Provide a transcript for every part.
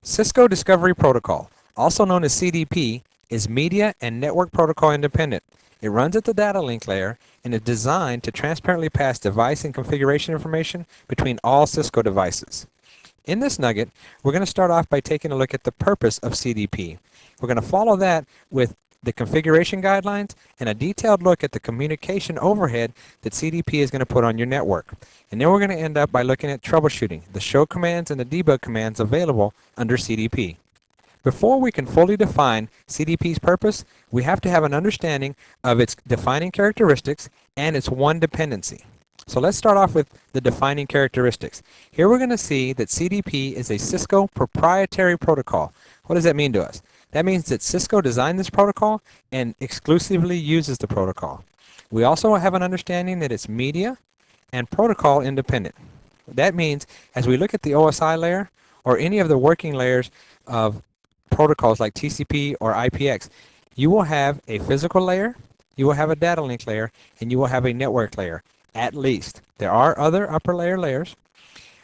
Cisco Discovery Protocol, also known as CDP, is media and network protocol independent. It runs at the data link layer and is designed to transparently pass device and configuration information between all Cisco devices. In this nugget, we're going to start off by taking a look at the purpose of CDP. We're going to follow that with the configuration guidelines and a detailed look at the communication overhead that CDP is going to put on your network. And then we're going to end up by looking at troubleshooting, the show commands and the debug commands available under CDP. Before we can fully define CDP's purpose, we have to have an understanding of its defining characteristics and its one dependency. So let's start off with the defining characteristics. Here we're going to see that CDP is a Cisco proprietary protocol. What does that mean to us? That means that Cisco designed this protocol and exclusively uses the protocol. We also have an understanding that it's media and protocol independent. That means as we look at the OSI layer or any of the working layers of protocols like TCP or IPX, you will have a physical layer, you will have a data link layer, and you will have a network layer, at least. There are other upper layer layers,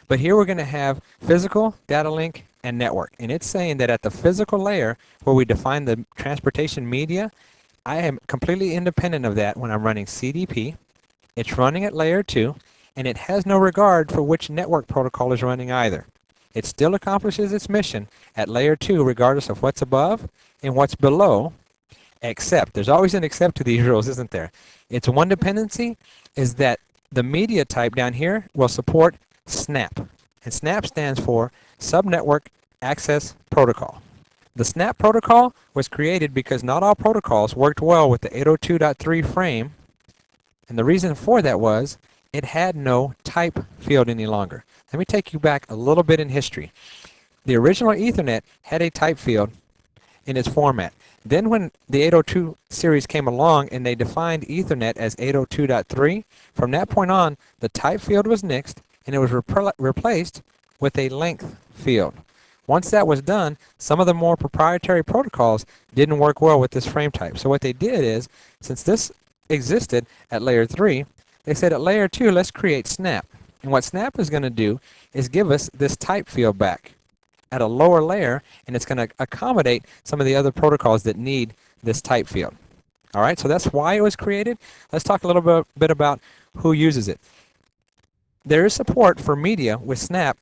but here we're going to have physical, data link, and network. And it's saying that at the physical layer, where we define the transportation media, I am completely independent of that when I'm running CDP. It's running at layer 2, and it has no regard for which network protocol is running either. It still accomplishes its mission at layer 2 regardless of what's above and what's below, except, there's always an except to these rules, isn't there? Its one dependency is that the media type down here will support SNAP. And SNAP stands for Subnetwork Access Protocol. The SNAP protocol was created because not all protocols worked well with the 802.3 frame, and the reason for that was it had no type field any longer. Let me take you back a little bit in history. The original Ethernet had a type field in its format. Then when the 802 series came along and they defined Ethernet as 802.3, from that point on, the type field was nixed and it was replaced with a length field. Once that was done, some of the more proprietary protocols didn't work well with this frame type. So what they did is, since this existed at layer 3, they said at layer 2, let's create SNAP. And what SNAP is going to do is give us this type field back at a lower layer, and it's going to accommodate some of the other protocols that need this type field. All right, so that's why it was created. Let's talk a little bit about who uses it. There is support for media with SNAP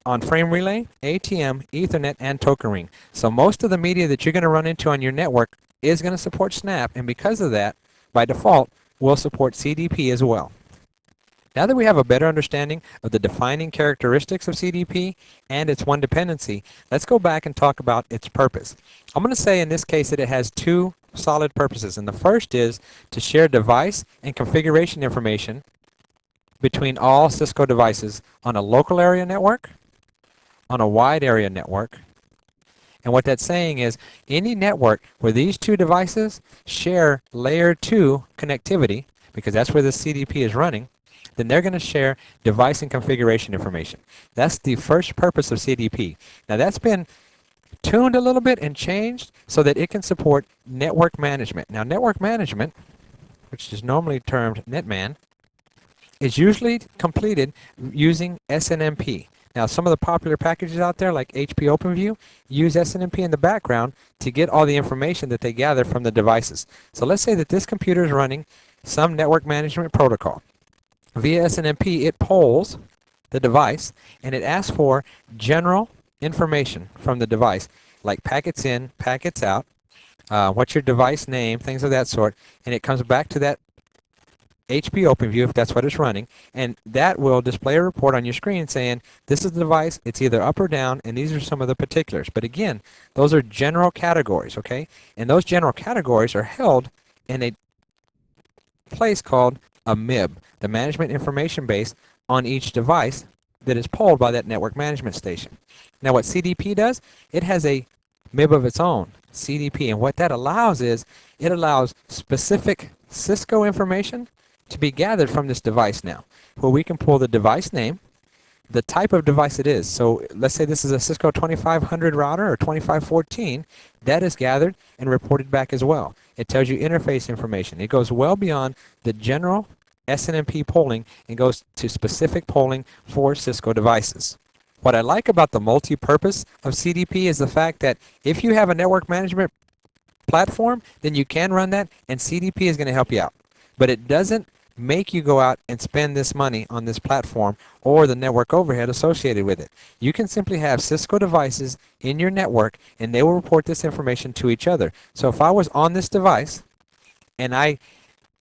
on frame relay, ATM, Ethernet, and token ring. So most of the media that you're going to run into on your network is going to support SNAP, and because of that, by default, will support CDP as well. Now that we have a better understanding of the defining characteristics of CDP and its one dependency, let's go back and talk about its purpose. I'm going to say in this case that it has two solid purposes, and the first is to share device and configuration information between all Cisco devices on a local area network, on a wide area network. And what that's saying is any network where these two devices share layer 2 connectivity, because that's where the CDP is running, then they're going to share device and configuration information. That's the first purpose of CDP. Now that's been tuned a little bit and changed so that it can support network management. Now network management, which is normally termed Netman, is usually completed using SNMP. Now some of the popular packages out there like HP OpenView use SNMP in the background to get all the information that they gather from the devices. So let's say that this computer is running some network management protocol. Via SNMP, it polls the device and it asks for general information from the device, like packets in, packets out, what's your device name, things of that sort, and it comes back to that HP OpenView if that's what it's running, and that will display a report on your screen saying this is the device, it's either up or down, and these are some of the particulars. But again, those are general categories, okay? And those general categories are held in a place called a MIB, the management information base on each device that is polled by that network management station. Now what CDP does, it has a MIB of its own, CDP, and what that allows is it allows specific Cisco information to be gathered from this device now, where we can pull the device name, the type of device it is. So let's say this is a Cisco 2500 router or 2514, that is gathered and reported back as well. It tells you interface information. It goes well beyond the general SNMP polling and goes to specific polling for Cisco devices. What I like about the multi-purpose of CDP is the fact that if you have a network management platform, then you can run that, and CDP is going to help you out. But it doesn't make you go out and spend this money on this platform or the network overhead associated with it. You can simply have Cisco devices in your network, and they will report this information to each other. So if I was on this device and I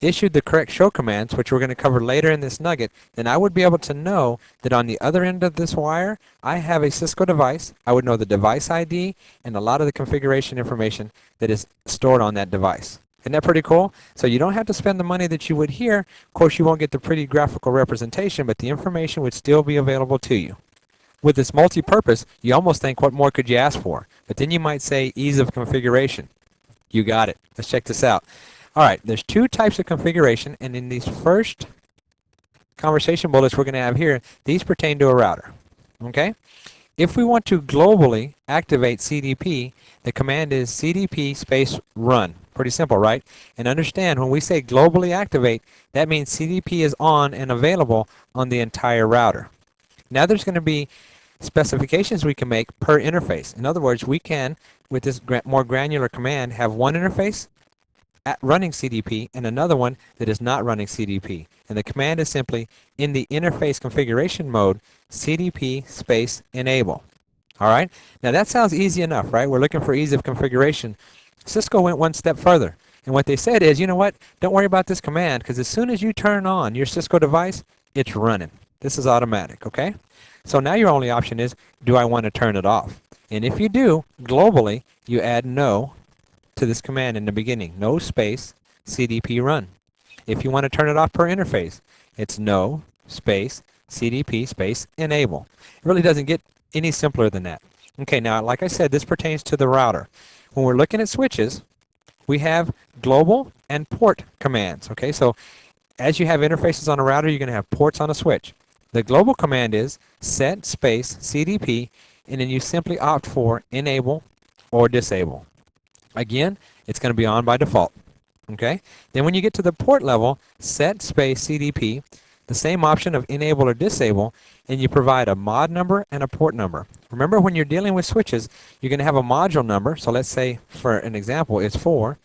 issued the correct show commands, which we're going to cover later in this nugget, then I would be able to know that on the other end of this wire, I have a Cisco device. I would know the device ID and a lot of the configuration information that is stored on that device. Isn't that pretty cool? So you don't have to spend the money that you would here. Of course, you won't get the pretty graphical representation, but the information would still be available to you. With this multi-purpose, you almost think, what more could you ask for? But then you might say ease of configuration. You got it. Let's check this out. All right, there's two types of configuration, and in these first conversation bullets we're going to have here, these pertain to a router. Okay? If we want to globally activate CDP, the command is CDP space run. Pretty simple, right? And understand, when we say globally activate, that means CDP is on and available on the entire router. Now there's going to be specifications we can make per interface. In other words, we can, with this more granular command, have one interface running CDP and another one that is not running CDP. And the command is simply, in the interface configuration mode, CDP space enable. All right? Now that sounds easy enough, right? We're looking for ease of configuration. Cisco went one step further. And what they said is, you know what? Don't worry about this command, because as soon as you turn on your Cisco device, it's running. This is automatic, okay? So now your only option is, do I want to turn it off? And if you do, globally, you add no to this command in the beginning. No space CDP run. If you want to turn it off per interface, it's no space CDP space enable. It really doesn't get any simpler than that. Okay, now like I said, this pertains to the router. When we're looking at switches, we have global and port commands. Okay, so as you have interfaces on a router, you're going to have ports on a switch. The global command is set space CDP, and then you simply opt for enable or disable. Again, it's going to be on by default. Okay? Then when you get to the port level, set space CDP, the same option of enable or disable, and you provide a mod number and a port number. Remember, when you're dealing with switches, you're going to have a module number. So let's say, for an example, it's 4/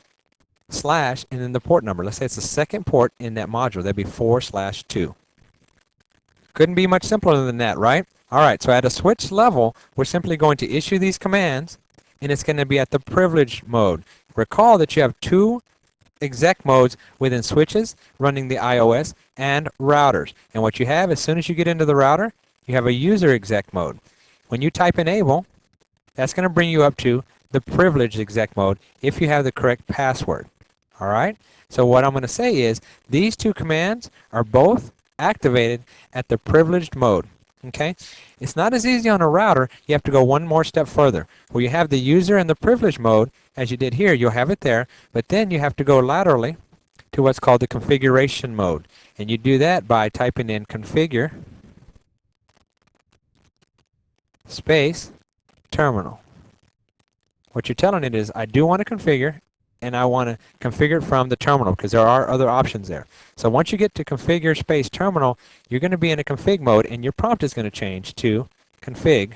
and then the port number. Let's say it's the second port in that module. That'd be 4/2. Couldn't be much simpler than that, right? All right, so at a switch level, we're simply going to issue these commands, and it's going to be at the privileged mode. Recall that you have two exec modes within switches, running the iOS and routers. And what you have, as soon as you get into the router, you have a user exec mode. When you type enable, that's going to bring you up to the privileged exec mode if you have the correct password. All right? So what I'm going to say is, these two commands are both activated at the privileged mode. Okay? It's not as easy on a router. You have to go one more step further. Where you have the user and the privilege mode, as you did here, you'll have it there, but then you have to go laterally to what's called the configuration mode. And you do that by typing in configure space terminal. What you're telling it is, I do want to configure, and I want to configure it from the terminal, because there are other options there. So once you get to configure space terminal, you're going to be in a config mode, and your prompt is going to change to config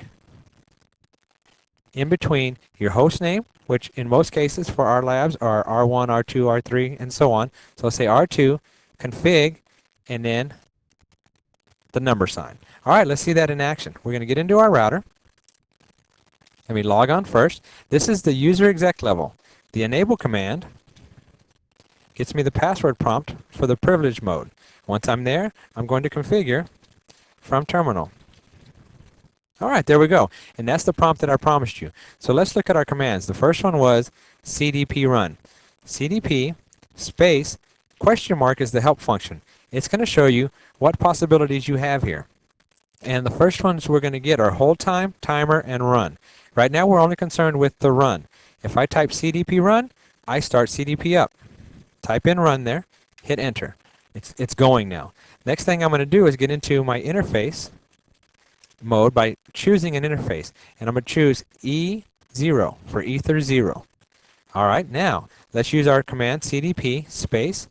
in between your host name, which in most cases for our labs are R1, R2, R3, and so on. So let's say R2, config, and then the number sign. All right, let's see that in action. We're going to get into our router. Let me log on first. This is the user exec level. The enable command gets me the password prompt for the privilege mode. Once I'm there, I'm going to configure from terminal. All right, there we go. And that's the prompt that I promised you. So let's look at our commands. The first one was CDP run. CDP space question mark is the help function. It's going to show you what possibilities you have here. And the first ones we're going to get are hold time, timer, and run. Right now we're only concerned with the run. If I type CDP run, I start CDP up. Type in run there, hit enter. It's going now. Next thing I'm going to do is get into my interface mode by choosing an interface. And I'm going to choose E0 for Ether 0. All right, now let's use our command CDP space.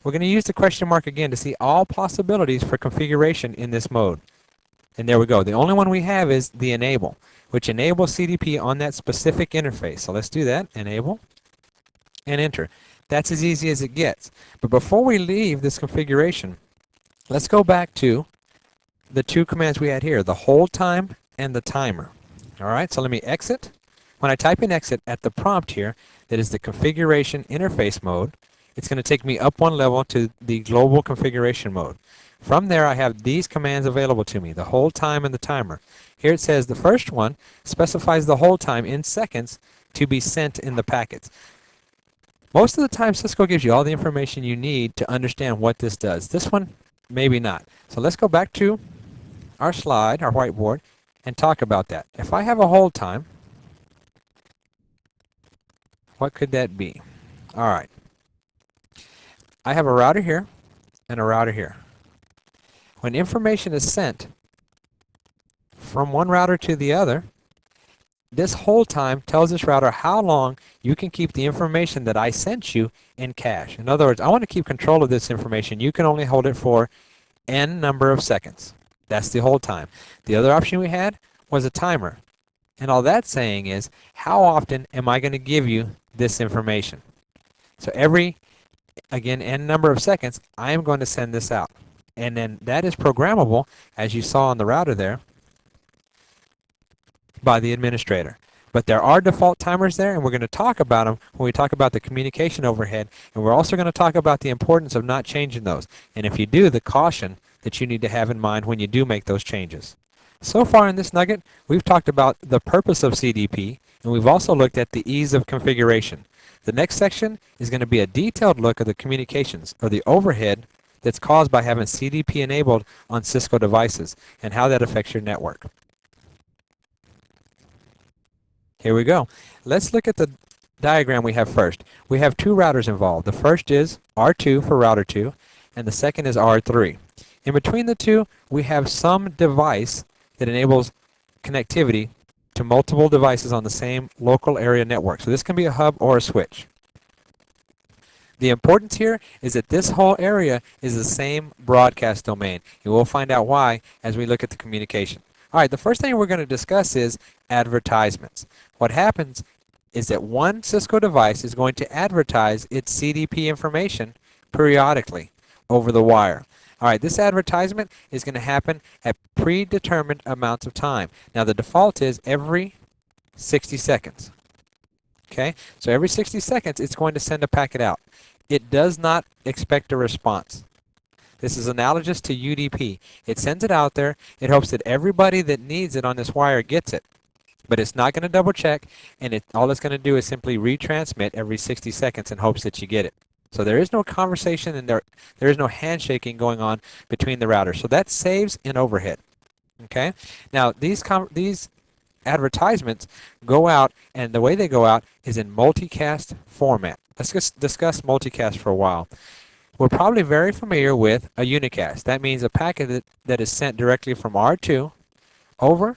We're going to use the question mark again to see all possibilities for configuration in this mode. And there we go. The only one we have is the enable, which enables CDP on that specific interface. So let's do that. Enable and enter. That's as easy as it gets. But before we leave this configuration, let's go back to the two commands we had here, the hold time and the timer. All right, so let me exit. When I type in exit at the prompt here, that is the configuration interface mode, it's going to take me up one level to the global configuration mode. From there, I have these commands available to me, the hold time and the timer. Here it says the first one specifies the hold time in seconds to be sent in the packets. Most of the time, Cisco gives you all the information you need to understand what this does. This one, maybe not. So let's go back to our slide, our whiteboard, and talk about that. If I have a hold time, what could that be? All right. I have a router here and a router here. When information is sent from one router to the other, this hold time tells this router how long you can keep the information that I sent you in cache. In other words, I want to keep control of this information. You can only hold it for n number of seconds. That's the hold time. The other option we had was a timer. And all that's saying is, how often am I going to give you this information? So every, again, n number of seconds, I am going to send this out. And then that is programmable, as you saw on the router there, by the administrator. But there are default timers there, and we're going to talk about them when we talk about the communication overhead. And we're also going to talk about the importance of not changing those. And if you do, the caution that you need to have in mind when you do make those changes. So far in this nugget, we've talked about the purpose of CDP, and we've also looked at the ease of configuration. The next section is going to be a detailed look at the communications, or the overhead, that's caused by having CDP enabled on Cisco devices, and how that affects your network. Here we go. Let's look at the diagram we have first. We have two routers involved. The first is R2 for router 2, and the second is R3. In between the two, we have some device that enables connectivity to multiple devices on the same local area network. So this can be a hub or a switch. The importance here is that this whole area is the same broadcast domain. And we'll find out why as we look at the communication. All right, the first thing we're going to discuss is advertisements. What happens is that one Cisco device is going to advertise its CDP information periodically over the wire. All right, this advertisement is going to happen at predetermined amounts of time. Now, the default is every 60 seconds. Okay, so every 60 seconds, it's going to send a packet out. It does not expect a response. This is analogous to UDP. It sends it out there. It hopes that everybody that needs it on this wire gets it. But it's not going to double check, and all it's going to do is simply retransmit every 60 seconds in hopes that you get it. So there is no conversation, and there is no handshaking going on between the routers. So that saves in overhead. Okay. Now these advertisements go out, and the way they go out is in multicast format. Let's just discuss multicast for a while. We're probably very familiar with a unicast. That means a packet that is sent directly from R2 over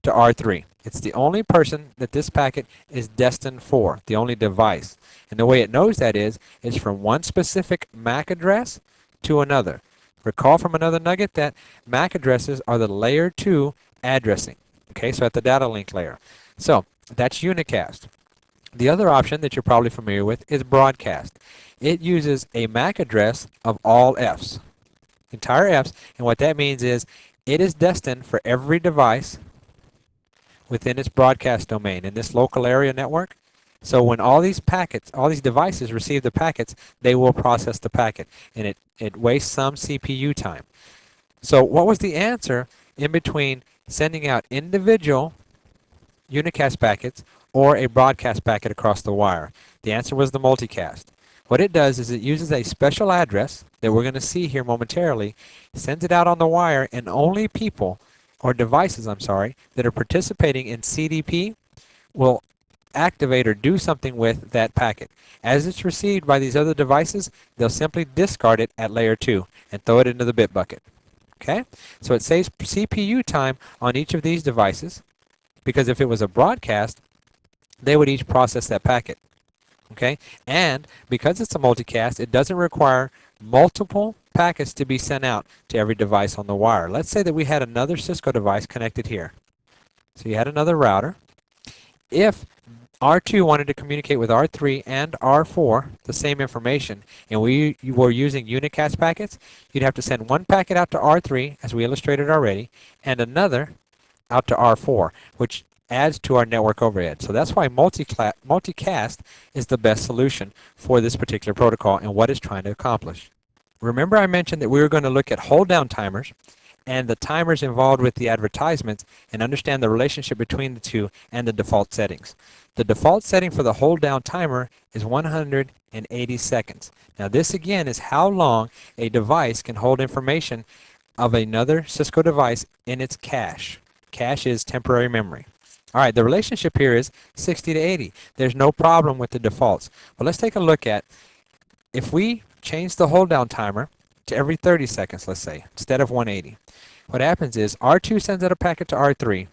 to R3. It's the only person that this packet is destined for, the only device. And the way it knows that is from one specific MAC address to another. Recall from another nugget that MAC addresses are the layer 2 addressing. Okay, so at the data link layer. So that's unicast. The other option that you're probably familiar with is broadcast. It uses a MAC address of all Fs, entire Fs, and what that means is it is destined for every device within its broadcast domain in this local area network. So when all these packets, all these devices receive the packets, they will process the packet, and it wastes some CPU time. So what was the answer in between sending out individual unicast packets or a broadcast packet across the wire? The answer was the multicast. What it does is it uses a special address that we're going to see here momentarily, sends it out on the wire, and only people, or devices, I'm sorry, that are participating in CDP will activate or do something with that packet. As it's received by these other devices, they'll simply discard it at layer 2 and throw it into the bit bucket. Okay? So it saves CPU time on each of these devices, because if it was a broadcast, they would each process that packet. Okay? And because it's a multicast, it doesn't require multiple packets to be sent out to every device on the wire. Let's say that we had another Cisco device connected here. So you had another router. If R2 wanted to communicate with R3 and R4 the same information, and you were using unicast packets, you'd have to send one packet out to R3, as we illustrated already, and another out to R4, which adds to our network overhead. So that's why multicast is the best solution for this particular protocol and what it's trying to accomplish. Remember I mentioned that we were going to look at hold down timers and the timers involved with the advertisements and understand the relationship between the two and the default settings. The default setting for the hold down timer is 180 seconds. Now this again is how long a device can hold information of another Cisco device in its cache. Cache is temporary memory. All right, the relationship here is 60 to 80. There's no problem with the defaults. But let's take a look at if we change the hold down timer to every 30 seconds, let's say, instead of 180. What happens is R2 sends out a packet to R3,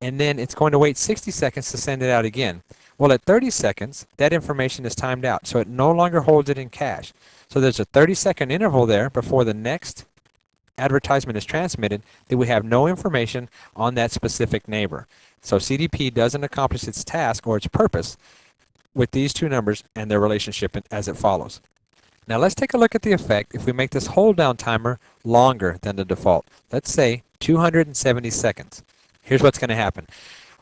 and then it's going to wait 60 seconds to send it out again. Well, at 30 seconds, that information is timed out, so it no longer holds it in cache. So there's a 30-second interval there before the next advertisement is transmitted that we have no information on that specific neighbor. So CDP doesn't accomplish its task or its purpose with these two numbers and their relationship as it follows. Now let's take a look at the effect if we make this hold down timer longer than the default. Let's say 270 seconds. Here's what's going to happen.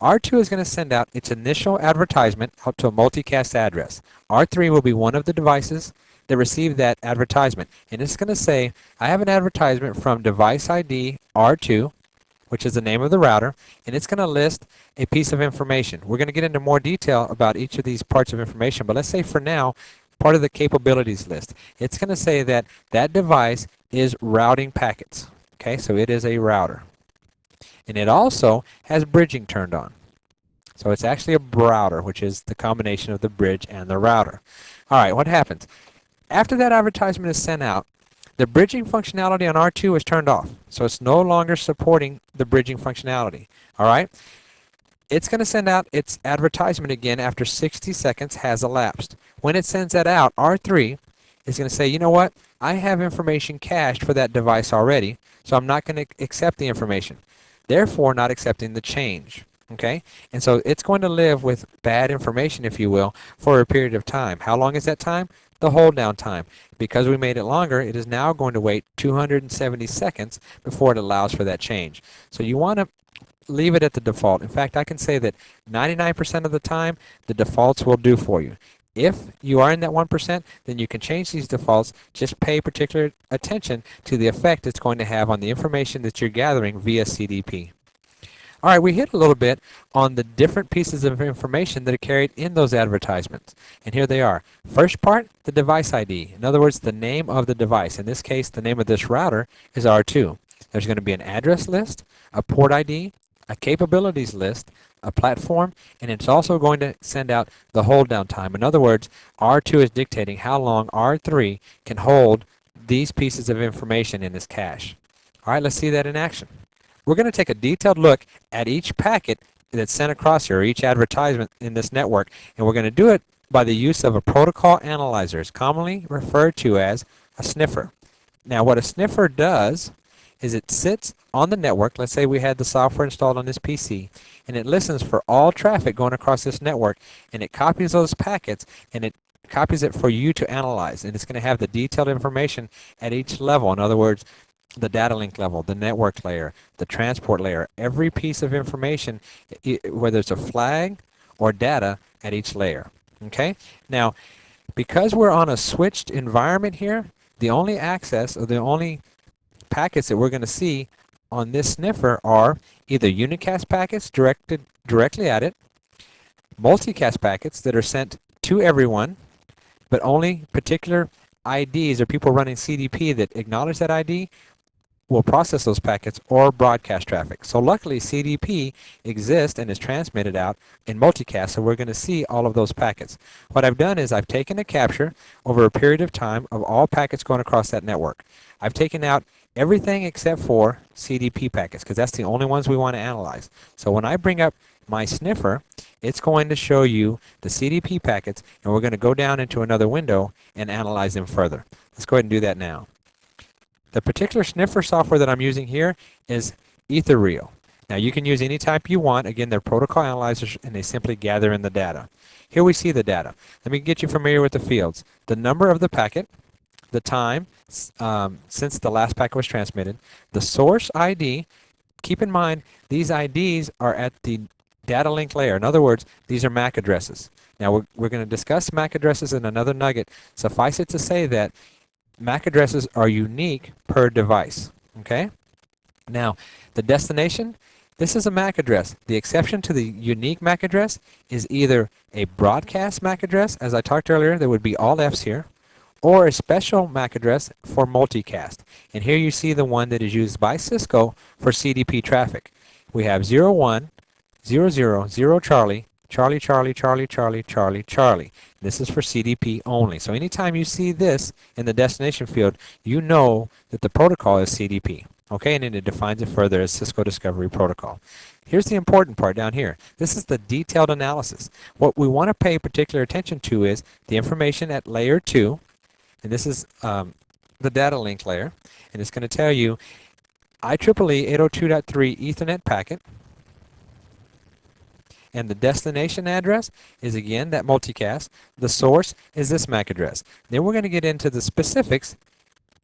R2 is going to send out its initial advertisement out to a multicast address. R3 will be one of the devices that receive that advertisement. And it's going to say, I have an advertisement from device ID R2, which is the name of the router, and it's going to list a piece of information. We're going to get into more detail about each of these parts of information, but let's say for now, part of the capabilities list. It's going to say that that device is routing packets. Okay, so it is a router. And it also has bridging turned on. So it's actually a router, which is the combination of the bridge and the router. All right, what happens? After that advertisement is sent out, the bridging functionality on R2 is turned off. So it's no longer supporting the bridging functionality. All right? It's going to send out its advertisement again after 60 seconds has elapsed. When it sends that out, R3 is going to say, you know what? I have information cached for that device already, so I'm not going to accept the information. Therefore, not accepting the change. Okay? And so it's going to live with bad information, if you will, for a period of time. How long is that time? The hold down time. Because we made it longer, it is now going to wait 270 seconds before it allows for that change. So you want to leave it at the default. In fact, I can say that 99% of the time, the defaults will do for you. If you are in that 1%, then you can change these defaults. Just pay particular attention to the effect it's going to have on the information that you're gathering via CDP. All right, we hit a little bit on the different pieces of information that are carried in those advertisements. And here they are. First part, the device ID. In other words, the name of the device. In this case, the name of this router is R2. There's going to be an address list, a port ID, a capabilities list, a platform, and it's also going to send out the hold down time. In other words, R2 is dictating how long R3 can hold these pieces of information in this cache. All right, let's see that in action. We're going to take a detailed look at each packet that's sent across here, or each advertisement in this network, and we're going to do it by the use of a protocol analyzer. It's commonly referred to as a sniffer. Now, what a sniffer does is it sits on the network. Let's say we had the software installed on this PC, and it listens for all traffic going across this network, and it copies those packets, and it copies it for you to analyze, and it's going to have the detailed information at each level. In other words, the data link level, the network layer, the transport layer, every piece of information, whether it's a flag or data at each layer. Okay? Now, because we're on a switched environment here, the only access or the only packets that we're going to see on this sniffer are either unicast packets directed directly at it, multicast packets that are sent to everyone, but only particular IDs or people running CDP that acknowledge that ID will process those packets, or broadcast traffic. So luckily CDP exists and is transmitted out in multicast, so we're going to see all of those packets. What I've done is I've taken a capture over a period of time of all packets going across that network. I've taken out everything except for CDP packets, because that's the only ones we want to analyze. So when I bring up my sniffer, it's going to show you the CDP packets, and we're going to go down into another window and analyze them further. Let's go ahead and do that now. The particular sniffer software that I'm using here is Ethereal. Now you can use any type you want. Again, they're protocol analyzers and they simply gather in the data. Here we see the data. Let me get you familiar with the fields. The number of the packet, the time since the last packet was transmitted, the source ID. Keep in mind, these IDs are at the data link layer. In other words, these are MAC addresses. Now we're going to discuss MAC addresses in another nugget. Suffice it to say that MAC addresses are unique per device. Okay? Now, the destination, this is a MAC address. The exception to the unique MAC address is either a broadcast MAC address, as I talked earlier, there would be all F's here, or a special MAC address for multicast. And here you see the one that is used by Cisco for CDP traffic. We have 01, 00, 0 Charlie, Charlie, Charlie, Charlie, Charlie, Charlie, Charlie. This is for CDP only. So anytime you see this in the destination field, you know that the protocol is CDP. Okay, and then it defines it further as Cisco Discovery Protocol. Here's the important part down here. This is the detailed analysis. What we want to pay particular attention to is the information at layer 2, and this is the data link layer, and it's going to tell you IEEE 802.3 Ethernet packet, and the destination address is again that multicast. The source is this MAC address. Then we're going to get into the specifics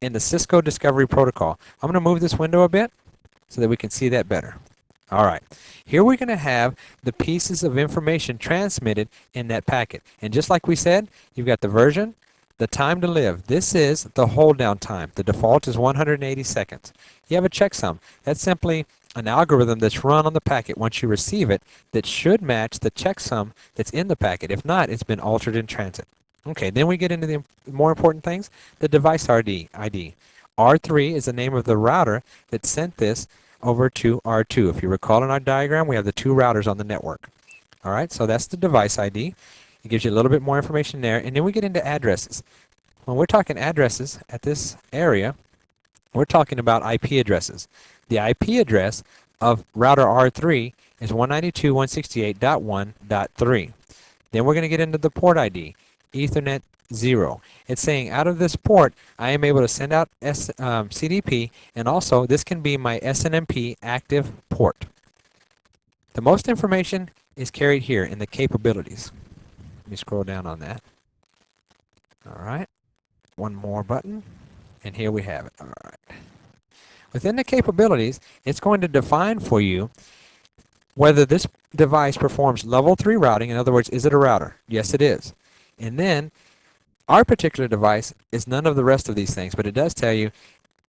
in the Cisco Discovery Protocol. I'm going to move this window a bit so that we can see that better. All right, here we're going to have the pieces of information transmitted in that packet. And just like we said, you've got the version, the time to live. This is the hold down time. The default is 180 seconds. You have a checksum. That's simply an algorithm that's run on the packet once you receive it that should match the checksum that's in the packet. If not, it's been altered in transit. Okay, then we get into the more important things, the device ID. R3 is the name of the router that sent this over to R2. If you recall in our diagram, we have the two routers on the network. All right, so that's the device ID. It gives you a little bit more information there. And then we get into addresses. When we're talking addresses at this area, we're talking about IP addresses. The IP address of router R3 is 192.168.1.3. Then we're going to get into the port ID, Ethernet 0. It's saying out of this port, I am able to send out CDP, and also this can be my SNMP active port. The most information is carried here in the capabilities. Let me scroll down on that. All right, one more button, and here we have it. All right. Within the capabilities, it's going to define for you whether this device performs level 3 routing. In other words, is it a router? Yes, it is. And then our particular device is none of the rest of these things, but it does tell you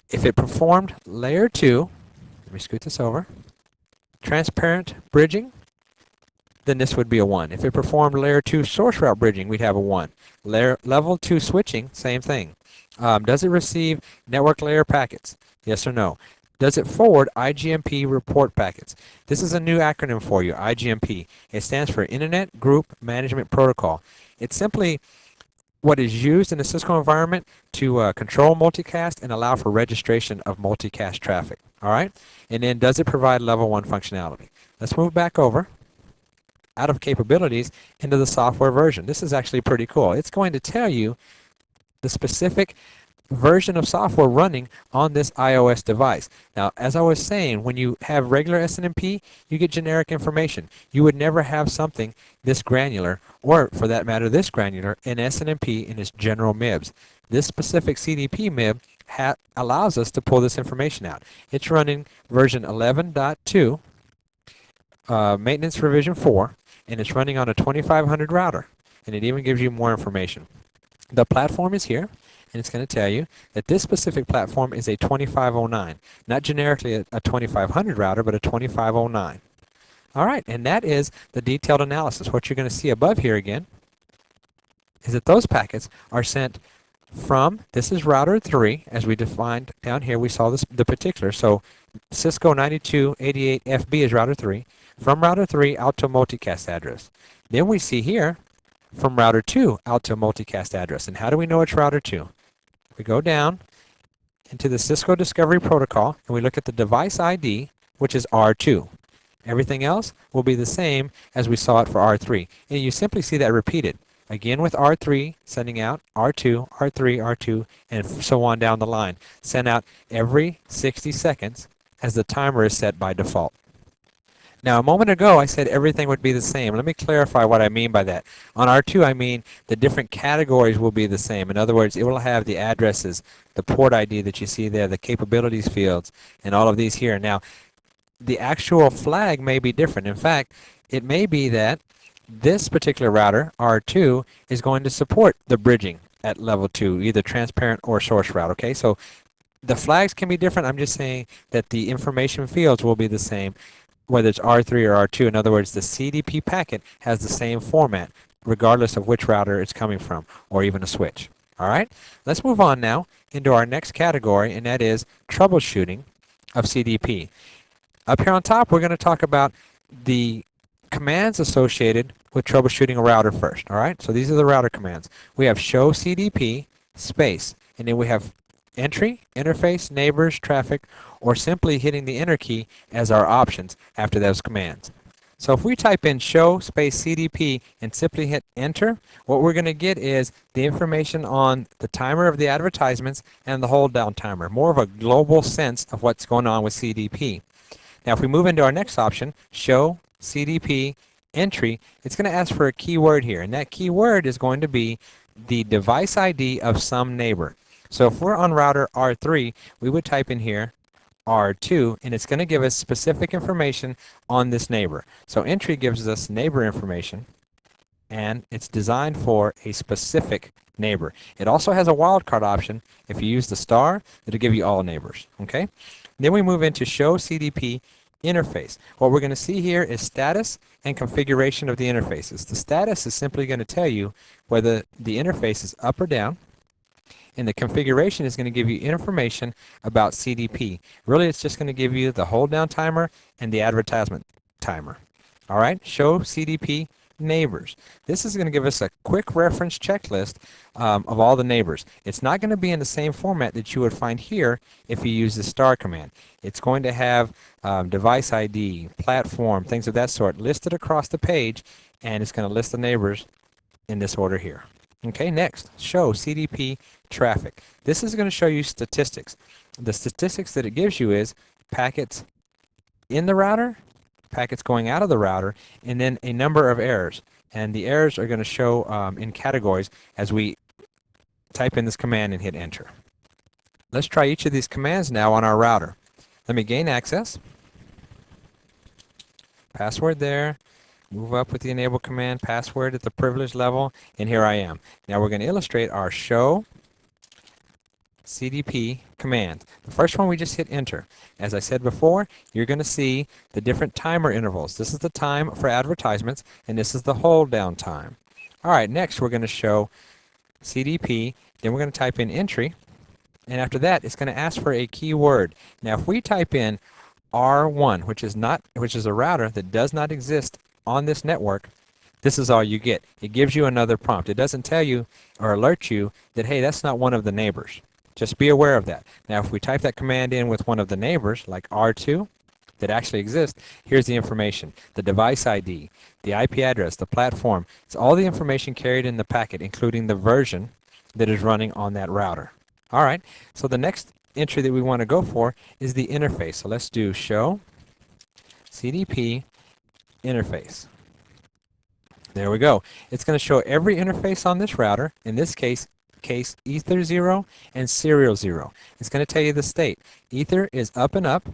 if it performed layer 2, let me scoot this over, transparent bridging, then this would be a 1. If it performed layer 2 source route bridging, we'd have a 1. Level 2 switching, same thing. Does it receive network layer packets? Yes or no? Does it forward IGMP report packets? This is a new acronym for you, IGMP. It stands for Internet Group Management Protocol. It's simply what is used in the Cisco environment to control multicast and allow for registration of multicast traffic. All right? And then does it provide level 1 functionality? Let's move back over out of capabilities into the software version. This is actually pretty cool. It's going to tell you the specific version of software running on this iOS device. Now, as I was saying, when you have regular SNMP, you get generic information. You would never have something this granular, or for that matter, this granular in SNMP in its general MIBs. This specific CDP MIB allows us to pull this information out. It's running version 11.2, maintenance revision 4, and it's running on a 2500 router. And it even gives you more information. The platform is here. And it's going to tell you that this specific platform is a 2509, not generically a 2500 router, but a 2509. All right, and that is the detailed analysis. What you're going to see above here again is that those packets are sent from, this is router 3, as we defined down here. We saw this, the particular. So Cisco 9288FB is router 3. From router 3 out to multicast address. Then we see here from router 2 out to multicast address. And how do we know it's router 2? We go down into the Cisco Discovery Protocol and we look at the device ID, which is R2. Everything else will be the same as we saw it for R3. And you simply see that repeated. Again with R3, sending out R2, R3, R2, and so on down the line. Send out every 60 seconds as the timer is set by default. Now, a moment ago, I said everything would be the same. Let me clarify what I mean by that. On R2, I mean the different categories will be the same. In other words, it will have the addresses, the port ID that you see there, the capabilities fields, and all of these here. Now, the actual flag may be different. In fact, it may be that this particular router, R2, is going to support the bridging at level 2, either transparent or source route. Okay, so the flags can be different. I'm just saying that the information fields will be the same, whether it's R3 or R2. In other words, the CDP packet has the same format, regardless of which router it's coming from, or even a switch. All right, let's move on now into our next category, and that is troubleshooting of CDP. Up here on top, we're going to talk about the commands associated with troubleshooting a router first. All right, so these are the router commands. We have show CDP space, and then we have entry, interface, neighbors, traffic, or simply hitting the enter key as our options after those commands. So if we type in show space CDP and simply hit enter, what we're going to get is the information on the timer of the advertisements and the hold down timer, more of a global sense of what's going on with CDP. Now if we move into our next option, show CDP entry, it's going to ask for a keyword here, and that keyword is going to be the device ID of some neighbor. So if we're on router R3, we would type in here R2, and it's going to give us specific information on this neighbor. So entry gives us neighbor information, and it's designed for a specific neighbor. It also has a wildcard option. If you use the star, it'll give you all neighbors. Okay. Then we move into show CDP interface. What we're going to see here is status and configuration of the interfaces. The status is simply going to tell you whether the interface is up or down, and the configuration is going to give you information about CDP. Really, it's just going to give you the hold down timer and the advertisement timer. All right, show CDP neighbors. This is going to give us a quick reference checklist of all the neighbors. It's not going to be in the same format that you would find here if you use the star command. It's going to have device ID, platform, things of that sort listed across the page, and it's going to list the neighbors in this order here. Okay, next, show CDP traffic. This is going to show you statistics. The statistics that it gives you is packets in the router, packets going out of the router, and then a number of errors. And the errors are going to show in categories as we type in this command and hit enter. Let's try each of these commands now on our router. Let me gain access. Password there. Move up with the enable command, password at the privilege level, and here I am. Now we're going to illustrate our show CDP command. The first one, we just hit enter. As I said before, you're going to see the different timer intervals. This is the time for advertisements, and this is the hold down time. All right, next we're going to show CDP, then we're going to type in entry, and after that it's going to ask for a keyword. Now if we type in R1, which is a router that does not exist on this network, this is all you get. It gives you another prompt. It doesn't tell you or alert you that, hey, that's not one of the neighbors. Just be aware of that. Now, if we type that command in with one of the neighbors, like R2, that actually exists, here's the information. The device ID, the IP address, the platform. It's all the information carried in the packet, including the version that is running on that router. All right, so the next entry that we want to go for is the interface. So let's do show CDP interface. There we go. It's going to show every interface on this router, in this case Ether 0 and Serial 0. It's going to tell you the state. Ether is up and up,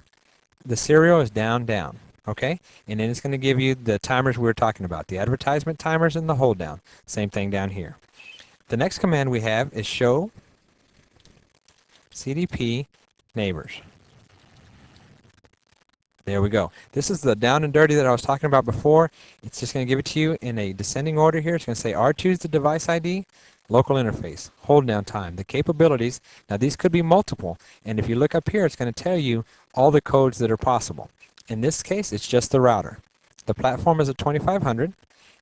the Serial is down, down. Okay? And then it's going to give you the timers we were talking about, the advertisement timers and the hold down. Same thing down here. The next command we have is show CDP neighbors. There we go. This is the down and dirty that I was talking about before. It's just going to give it to you in a descending order here. It's going to say R2 is the device ID, local interface, hold down time, the capabilities. Now these could be multiple, and if you look up here, it's going to tell you all the codes that are possible. In this case, it's just the router. The platform is a 2500,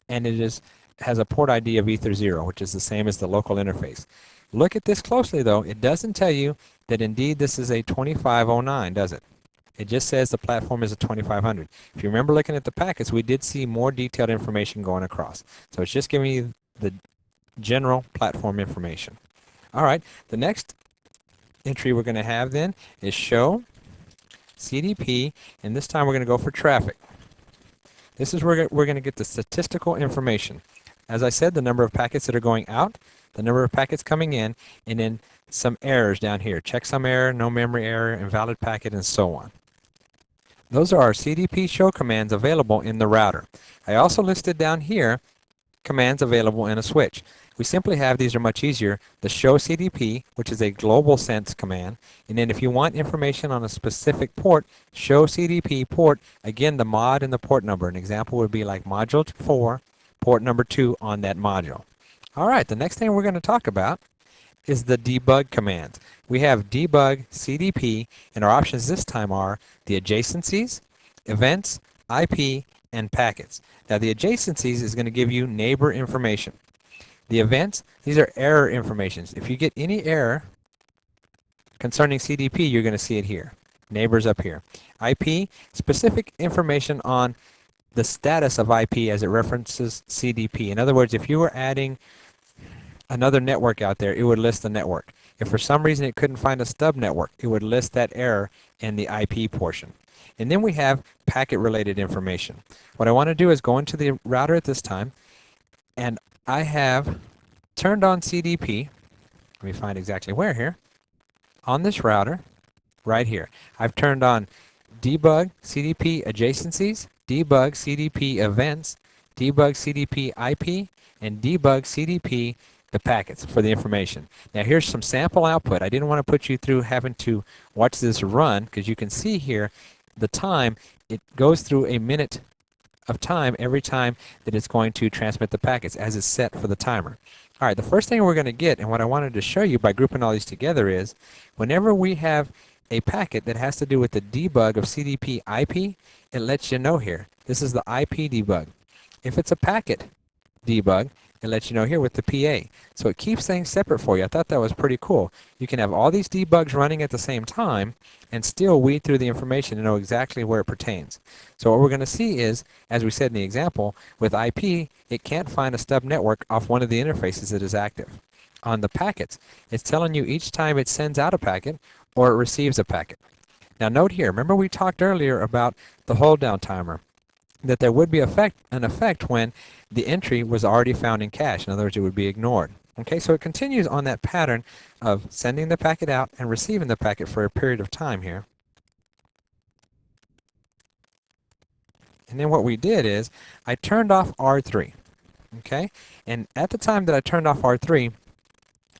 and it has a port ID of Ether 0, which is the same as the local interface. Look at this closely, though. It doesn't tell you that indeed this is a 2509, does it? It just says the platform is a 2500. If you remember looking at the packets, we did see more detailed information going across. So it's just giving you the general platform information. All right, the next entry we're going to have then is show CDP, and this time we're going to go for traffic. This is where we're going to get the statistical information. As I said, the number of packets that are going out, the number of packets coming in, and then some errors down here. Checksum error, no memory error, invalid packet, and so on. Those are our CDP show commands available in the router. I also listed down here commands available in a switch. We simply have, these are much easier, the show CDP, which is a global sense command, and then if you want information on a specific port, show CDP port, again the mod and the port number. An example would be like module 4, port number 2 on that module. Alright, the next thing we're going to talk about is the debug commands. We have debug CDP, and our options this time are the adjacencies, events, IP, and packets. Now the adjacencies is going to give you neighbor information. The events, these are error informations. If you get any error concerning CDP, you're going to see it here. Neighbors up here. IP, specific information on the status of IP as it references CDP. In other words, if you were adding another network out there, it would list the network. If for some reason it couldn't find a stub network, it would list that error in the IP portion. And then we have packet-related information. What I want to do is go into the router at this time, and I have turned on CDP. Let me find exactly where here. On this router, right here, I've turned on debug CDP adjacencies, debug CDP events, debug CDP IP, and debug CDP the packets for the information. Now here's some sample output. I didn't want to put you through having to watch this run, because you can see here the time. It goes through a minute of time every time that it's going to transmit the packets as it's set for the timer. All right, the first thing we're going to get, and what I wanted to show you by grouping all these together, is whenever we have a packet that has to do with the debug of CDP IP, it lets you know here. This is the IP debug. If it's a packet debug, it lets you know here with the PA. So it keeps things separate for you. I thought that was pretty cool. You can have all these debugs running at the same time and still weed through the information and know exactly where it pertains. So what we're going to see is, as we said in the example, with IP, it can't find a stub network off one of the interfaces that is active. On the packets, it's telling you each time it sends out a packet or it receives a packet. Now note here, remember we talked earlier about the hold down timer, that there would be an effect when the entry was already found in cache. In other words, it would be ignored. Okay, so it continues on that pattern of sending the packet out and receiving the packet for a period of time here. And then what we did is I turned off R3. Okay, and at the time that I turned off R3,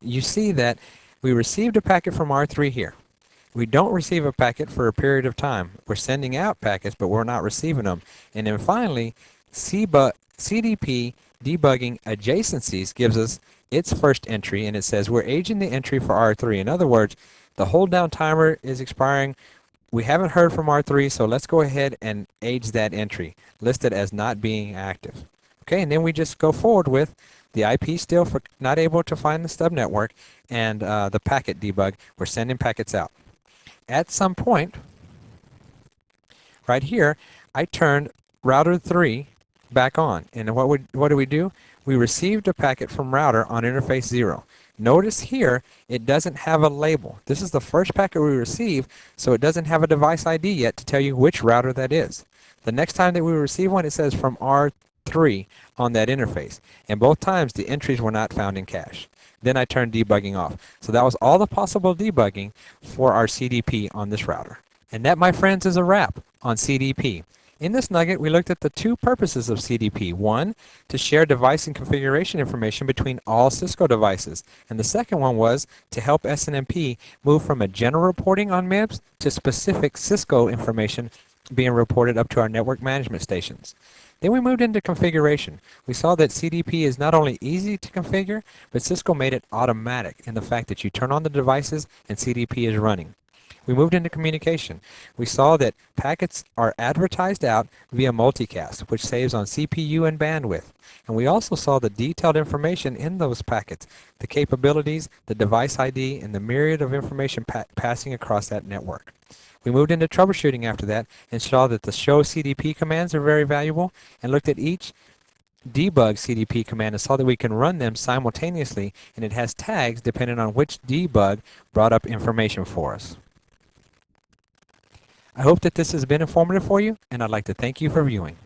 you see that we received a packet from R3 here. We don't receive a packet for a period of time. We're sending out packets, but we're not receiving them. And then finally, CDP debugging adjacencies gives us its first entry, and it says we're aging the entry for R3. In other words, the hold down timer is expiring. We haven't heard from R3, so let's go ahead and age that entry, listed as not being active. Okay, and then we just go forward with the IP still for not able to find the stub network, and the packet debug. We're sending packets out. At some point, right here, I turned router 3 back on. And what do we do? We received a packet from router on interface 0. Notice here, it doesn't have a label. This is the first packet we receive, so it doesn't have a device ID yet to tell you which router that is. The next time that we receive one, it says from R3 on that interface. And both times, the entries were not found in cache. Then I turned debugging off. So that was all the possible debugging for our CDP on this router. And that, my friends, is a wrap on CDP. In this nugget, we looked at the two purposes of CDP. One, to share device and configuration information between all Cisco devices. And the second one was to help SNMP move from a general reporting on MIBs to specific Cisco information being reported up to our network management stations. Then we moved into configuration. We saw that CDP is not only easy to configure, but Cisco made it automatic in the fact that you turn on the devices and CDP is running. We moved into communication. We saw that packets are advertised out via multicast, which saves on CPU and bandwidth. And we also saw the detailed information in those packets, the capabilities, the device ID, and the myriad of information passing across that network. We moved into troubleshooting after that and saw that the show CDP commands are very valuable, and looked at each debug CDP command so that we can run them simultaneously, and it has tags depending on which debug brought up information for us. I hope that this has been informative for you, and I'd like to thank you for viewing.